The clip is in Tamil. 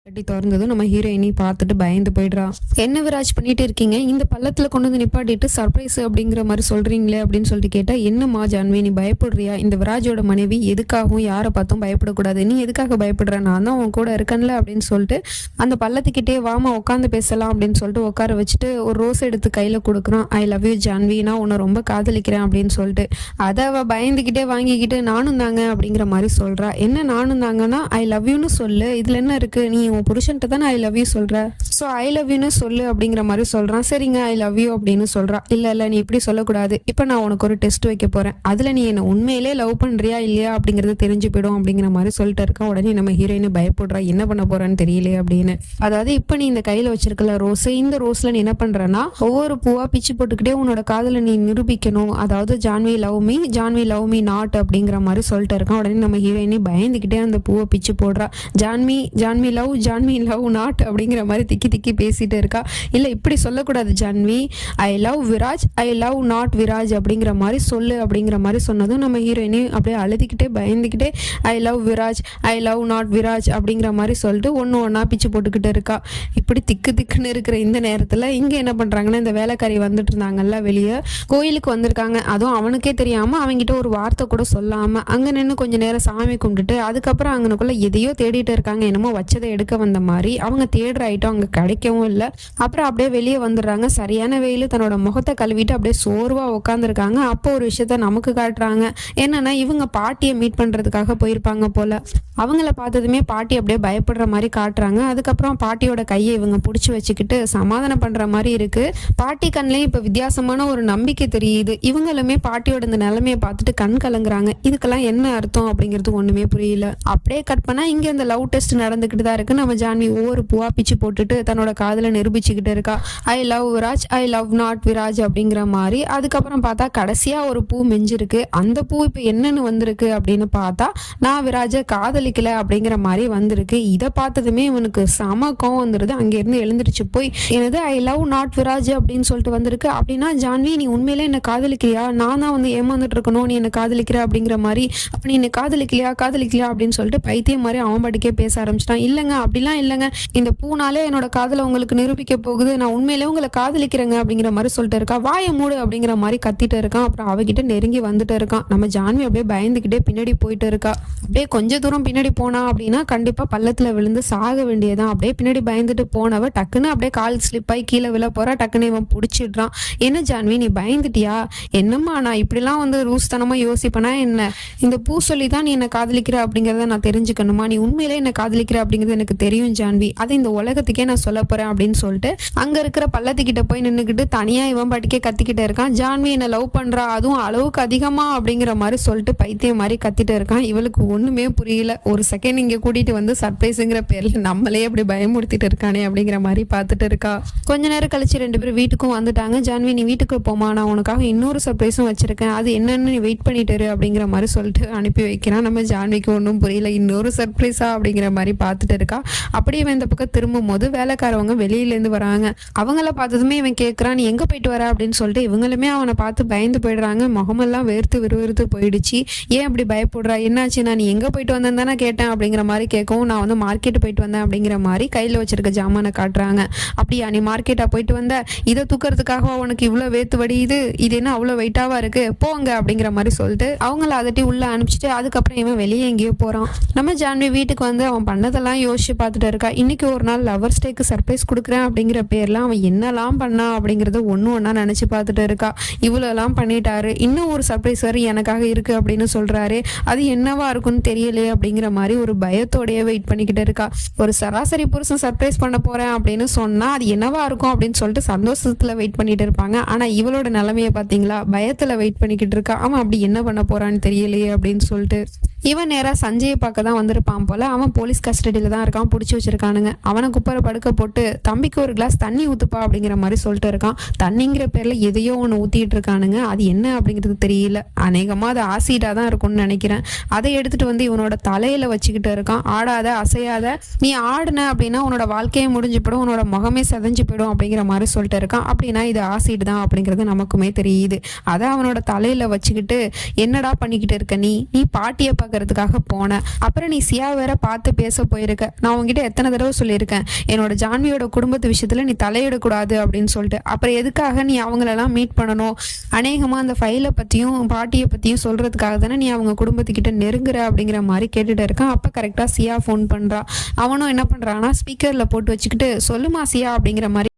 கட்டி திறந்ததும் நம்ம ஹீரோயினி பார்த்துட்டு பயந்து போயிடுறா. என்ன விராஜ் பண்ணிட்டு இருக்கீங்க, இந்த பள்ளத்துல கொண்டு வந்து நிப்பாட்டிட்டு சர்ப்ரைஸ் அப்படிங்கிற மாதிரி சொல்றீங்களே அப்படின்னு சொல்லிட்டு கேட்டா, என்னம்மா ஜான்வி நீ பயப்படுறியா, இந்த விராஜோட மனைவி எதுக்காகவும் யாரை பார்த்தும் பயப்படக்கூடாது, நீ எதுக்காக பயப்படுற, நான் தான் உன் கூட இருக்கேன்ல அப்படின்னு சொல்லிட்டு அந்த பள்ளத்துக்கிட்டே வாமா உட்காந்து பேசலாம் அப்படின்னு சொல்லிட்டு உட்கார வச்சுட்டு ஒரு ரோஸ் எடுத்து கையில கொடுக்குறான். ஐ லவ் யூ ஜான்வி, நான் உன்னை ரொம்ப காதலிக்கிறேன் அப்படின்னு சொல்லிட்டு அதை அவ பயந்துக்கிட்டே வாங்கிக்கிட்டு நானும் தாங்க அப்படிங்கிற மாதிரி சொல்றா. என்ன நானும் தாங்கன்னா ஐ லவ் யூன்னு சொல்லு, இதுல என்ன இருக்கு, நீ உன் புருஷன்ட்ட தானே ஐ லவ் யூ சொல்ற, ஸோ ஐ லவ் யூன்னு சொல்லு அப்படிங்கிற மாதிரி சொல்றான். சரிங்க ஐ லவ் யூ அப்படின்னு சொல்றான். இல்ல நீ இப்படி சொல்லக்கூடாது, இப்போ நான் உனக்கு ஒரு டெஸ்ட் வைக்க போறேன், அதுல நீ என்ன உண்மையிலே லவ் பண்றியா இல்லையா அப்படிங்கிறது தெரிஞ்சு போயிடும் அப்படிங்கிற மாதிரி சொல்லிட்டு இருக்கான். உடனே நம்ம ஹீரோயின் பயப்படுறா, என்ன பண்ண போறான்னு தெரியலையே அப்படின்னு. அதாவது இப்போ நீ இந்த கையில வச்சிருக்கல ரோஸ், இந்த ரோஸ்ல நீ என்ன பண்றன்னா ஒவ்வொரு பூவா பிச்சு போட்டுக்கிட்டே உன்னோட காதலை நீ நிரூபிக்கணும், அதாவது ஜான்வி லவ் மீ நாட் அப்படிங்கிற மாதிரி சொல்லிட்டு இருக்கான். உடனே நம்ம ஹீரோயினி பயந்துக்கிட்டே அந்த பூவை பிச்சு போடுறா. ஜான்வி லவ் நாட் அப்படிங்கிற மாதிரி திக்கி பேசிட்டு இருக்கா. இல்ல இப்படி சொல்லக்கூடாது ஜான்வி, ஐ love Viraj, I love not Viraj அப்படிங்கிற மாதிரி சொல்லு அப்படிங்கிற மாதிரி சொன்னதும் நம்ம ஹீரோயினி அப்படியே அழுதுகிட்டே பயந்துக்கிட்டே I love Viraj, I love not Viraj அப்படிங்கிற மாதிரி சொல்லிட்டு ஒன்னா பிச்சு போட்டுக்கிட்டு இருக்கா. இப்படி திக்குன்னு இருக்கிற இந்த நேரத்துல இங்க என்ன பண்றாங்கன்னா, இந்த வேலைக்காரி வந்துட்டு இருந்தாங்கல்ல வெளியே, கோயிலுக்கு வந்திருக்காங்க. அதுவும் அவனுக்கே தெரியாம அவங்கிட்ட ஒரு வார்த்தை கூட சொல்லாம அங்க நின்று கொஞ்ச நேரம் சாமி கும்பிட்டுட்டு அதுக்கப்புறம் அங்கனுக்குள்ள எதையோ தேடிட்டு இருக்காங்க. என்னமோ வச்சதை எடுக்க வந்த மாதிரி அவங்க தேடுற ஐட்டம் அங்க கிடைக்கவும் இல்லை. அப்புறம் அப்படியே வெளியே வந்துடுறாங்க. சரியான வெயில், தன்னோட முகத்தை கழுவிட்டு அப்படியே சோர்வா உட்காந்துருக்காங்க. அப்போ ஒரு விஷயத்த நமக்கு காட்டுறாங்க. என்னன்னா, இவங்க பாட்டியை மீட் பண்றதுக்காக போயிருப்பாங்க போல. அவங்கள பார்த்ததுமே பாட்டி அப்படியே பயப்படுற மாதிரி காட்டுறாங்க. அதுக்கப்புறம் பாட்டியோட கையை இவங்க பிடிச்சி வச்சுக்கிட்டு சமாதானம் பண்ற மாதிரி இருக்கு. பாட்டி கண்ணிலையும் இப்ப வித்தியாசமான ஒரு நம்பிக்கை தெரியுது. இவங்களுமே பாட்டியோட இந்த நிலைமையை பார்த்துட்டு கண் கலங்குறாங்க. இதுக்கெல்லாம் என்ன அர்த்தம் அப்படிங்கிறது ஒண்ணுமே புரியல. அப்படியே கட் பண்ணா இங்க இந்த லவ் டெஸ்ட் நடந்துகிட்டு தான் இருக்கு. நம்ம ஜான்வி ஒவ்வொரு பூவா பிச்சு போட்டுட்டு தன்னோட காதலை நிரூபிச்சுக்கிட்டு இருக்கா. ஐ love Viraj, I love not Viraj அப்படிங்கிற மாதிரி. அதுக்கப்புறம் பார்த்தா கடைசியா ஒரு பூ மெஞ்சிருக்கு. அந்த பூ இப்ப என்னன்னு வந்திருக்கு அப்படின்னு பார்த்தா, நான் விராஜ காதலிக்கல அப்படிங்கிற மாதிரி வந்திருக்கு. இதை பார்த்ததுமே இவனுக்கு செம கோவம் வந்துருது. அங்க இருந்து எழுந்திருச்சு போய், எனது ஐ லவ் நாட் விராஜ் அப்படின்னு சொல்லிட்டு வந்திருக்கு. அப்படின்னா ஜான்வி நீ உண்மையிலே என்ன காதலிக்கிறியா, நான் தான் வந்து ஏமாந்துட்டு இருக்கணும், நீ என்ன காதலிக்கிற அப்படிங்கிற மாதிரி. அப்ப நீ என்ன காதலிக்கலையா அப்படின்னு சொல்லிட்டு பைத்தியம் மாதிரி அவன் படிக்கே பேச ஆரம்பிச்சிட்டான். இல்லைங்க அப்படிலாம் இல்லைங்க, இந்த பூனாலே என்னோட காதலை உங்களுக்கு நிரூபிக்க போகுது, நான் உண்மையிலே உங்களை காதலிக்கிறேங்க அப்படிங்கிற மாதிரி சொல்லிட்டு இருக்கா. வாயை மூடு அப்படிங்கிற மாதிரி கத்திட்டு இருக்கான். அப்புறம் அவகிட்ட நெருங்கி வந்துட்டு இருக்கான். நம்ம ஜான்வி அப்படியே பயந்துக்கிட்டே பின்னாடி போயிட்டு இருக்கா. அப்படியே கொஞ்ச தூரம் பின்னாடி போனா அப்படின்னா கண்டிப்பா பள்ளத்துல விழுந்து சாக வேண்டியதான். அப்படியே பின்னாடி பயந்துட்டு போனவ டக்குன்னு அப்படியே கால் ஸ்லிப் ஆகி கீழே விழ போறா. டக்குன்னு இவன் பிடிச்சிடுறான். என்ன ஜான்வி நீ பயந்துட்டியா, என்னம்மா நான் இப்படிலாம் வந்து ரூஸ்தனமா யோசிப்பேனா என்ன, இந்த பூ சொல்லி தான் நீ என்ன காதலிக்கிற அப்படிங்கிறத நான் தெரிஞ்சுக்கணுமா, நீ உண்மையிலே என்ன காதலிக்கிற அப்படிங்கிறது எனக்கு தெரியும் ஜான்வி, அதை இந்த உலகத்துக்கே நான் சொல்ல போறேன் அப்படின்னு சொல்லிட்டு அங்க இருக்கிற பள்ளத்துக்கிட்ட போய் நின்றுக்கிட்டு தனியா இவன் பாட்டிக்கே கத்திக்கிட்டே இருக்கான். ஜான்வி என்ன லவ் பண்றா, அதுவும் அளவுக்கு அதிகமா அப்படிங்கிற மாதிரி சொல்லிட்டு பைத்தியம் மாதிரி கத்திட்டு இருக்கான். இவளுக்கு ஒண்ணுமே புரியல. ஒரு செகண்ட் இங்க கூட்டிட்டு வந்து சர்ப்ரைஸுங்கிற பேர்ல நம்மளே அப்படி பயமுறுத்திட்டு இருக்கானே அப்படிங்கிற மாதிரி பார்த்துட்டு இருக்கா. கொஞ்ச நேரம் கழிச்சு ரெண்டு பேரும் வீட்டுக்கும் வந்துட்டாங்க. ஜான்வி நீ வீட்டுக்கு போமா, நான் உனக்காக இன்னொரு சர்ப்ரைஸும் வச்சிருக்கேன், அது என்னன்னு நீ வெயிட் பண்ணிட்டு அப்படிங்கிற மாதிரி சொல்லிட்டு அனுப்பி வைக்கிறான். நம்ம ஜான்விக்கு ஒன்றும் புரியல, இன்னொரு சர்ப்ரைஸா அப்படிங்கிற மாதிரி பார்த்துட்டு இருக்கா. அப்படியே இவன் இந்த பக்கம் திரும்பும் போது வேலைக்காரவங்க வெளியில இருந்து வராங்க. அவங்கள பார்த்ததுமே இவன் கேட்கறான், நீ எங்க போயிட்டு வர அப்படின்னு சொல்லிட்டு. இவங்களுமே அவனை பார்த்து பயந்து போயிடுறாங்க. முகமெல்லாம் வேர்த்து விறுவிறுத்து போயிடுச்சு. ஏன் அப்படி பயப்படுறா, என்னாச்சு, நான் நீ எங்க போயிட்டு வந்தேன்னு தானே கேட்டேன் அப்படிங்கிற மாதிரி கேட்கவும், நான் வந்து மார்க்கெட் போயிட்டு வந்தேன் அப்படிங்கிற மாதிரி கையில வச்சிருக்க ஜாமானை காட்டுறாங்க. அப்படியா நீ மார்க்கெட்டா போயிட்டு வந்த, இதை தூக்கிறதுக்காக உனக்கு இவ்வளவு வேத்து வடியுது, இது என்ன அவ்வளவு வெயிட்டாவா இருக்கு, போங்க அப்படிங்கிற மாதிரி சொல்லிட்டு அவங்கள அதட்டி உள்ள அனுப்பிச்சிட்டு அதுக்கப்புறம் இவன் வெளியே எங்கேயோ போறான். நம்ம ஜான்வி வீட்டுக்கு வந்து அவன் பண்ணதெல்லாம் யோசிச்சு பார்த்துட்டு இருக்கா. இன்னைக்கு ஒரு நாள் லவர்ஸ் டேக்கு சர்ப்ரைஸ் கொடுக்குறேன் அப்படிங்கிற பேர்ல அவன் என்னெல்லாம் பண்ணா அப்படிங்கறத ஒன்னா நினைச்சு பார்த்துட்டு இருக்கா. இவ்வளவு எல்லாம் பண்ணிட்டாரு, இன்னும் ஒரு சர்ப்ரைஸ் வரை எனக்காக இருக்கு அப்படின்னு சொல்றாரு, அது என்னவா இருக்கும்னு தெரியலையே அப்படிங்கிற மாதிரி ஒரு பயத்தோடய வெயிட் பண்ணிக்கிட்டு இருக்கா. ஒரு சராசரி புருஷன் சர்ப்ரைஸ் பண்ண போறேன் அப்படின்னு சொன்னா அது என்னவா இருக்கும் அப்படின்னு சொல்லிட்டு சந்தோஷத்துல வெயிட் பண்ணிட்டு இருப்பாங்க. ஆனா இவளோட நிலைமையை பாத்தீங்களா, பயத்துல வெயிட் பண்ணிக்கிட்டு இருக்கா. அவன் அப்படி என்ன பண்ண போறான்னு தெரியலையே அப்படின்னு சொல்லிட்டு இவன் நேரா சஞ்சயை பார்க்க தான் வந்திருப்பான் போல. அவன் போலீஸ் கஸ்டடியில தான் இருக்கான், பிடிச்சி வச்சிருக்கானுங்க. அவனை குப்பரை படுக்க போட்டு தம்பிக்கு ஒரு கிளாஸ் தண்ணி ஊத்துப்பா அப்படிங்கிற மாதிரி சொல்லிட்டு இருக்கான். தண்ணிங்கிற பேர்ல எதையோ ஒன்று ஊத்திட்டு இருக்கானுங்க. அது என்ன அப்படிங்கிறது தெரியல. அநேகமா அது ஆசிடா தான் இருக்கும்னு நினைக்கிறேன். அதை எடுத்துட்டு வந்து இவனோட தலையில வச்சுக்கிட்டு இருக்கான். ஆடாத அசையாத, நீ ஆடுன அப்படின்னா உன்னோட வாழ்க்கையே முடிஞ்சு போயிடும், உன்னோட முகமே செதஞ்சு போயிடும் அப்படிங்கிற மாதிரி சொல்லிட்டு இருக்கான். அப்படின்னா இது ஆசிட் தான் அப்படிங்கிறது நமக்குமே தெரியுது. அதை அவனோட தலையில வச்சுக்கிட்டு என்னடா பண்ணிக்கிட்டு இருக்க, நீ பாட்டியை பார்க்கறதுக்காக போனேன். அப்புறம் நீ சியா வேற பார்த்து பேச போயிருக்க. நான் உன்கிட்ட எத்தனை தடவை சொல்லியிருக்கேன், என்னோட ஜான்வியோட குடும்பத்து விஷயத்துல நீ தலையிடக்கூடாது அப்படின்னு சொல்லிட்டு. அப்புறம் எதுக்காக நீ அவங்களெல்லாம் மீட் பண்ணணும்? அநேகமா அந்த ஃபைலை பத்தியும் பாட்டியை பத்தியும் சொல்றதுக்காக தானே நீ அவங்க குடும்பத்துக்கிட்ட நெருங்குற அப்படிங்கிற மாதிரி கேட்டுட்டு இருக்கான். அப்ப கரெக்டா சியா ஃபோன் பண்றா. அவனும் என்ன பண்றான்னா ஸ்பீக்கர்ல போட்டு வச்சுக்கிட்டு, சொல்லுமா சியா அப்படிங்கிற மாதிரி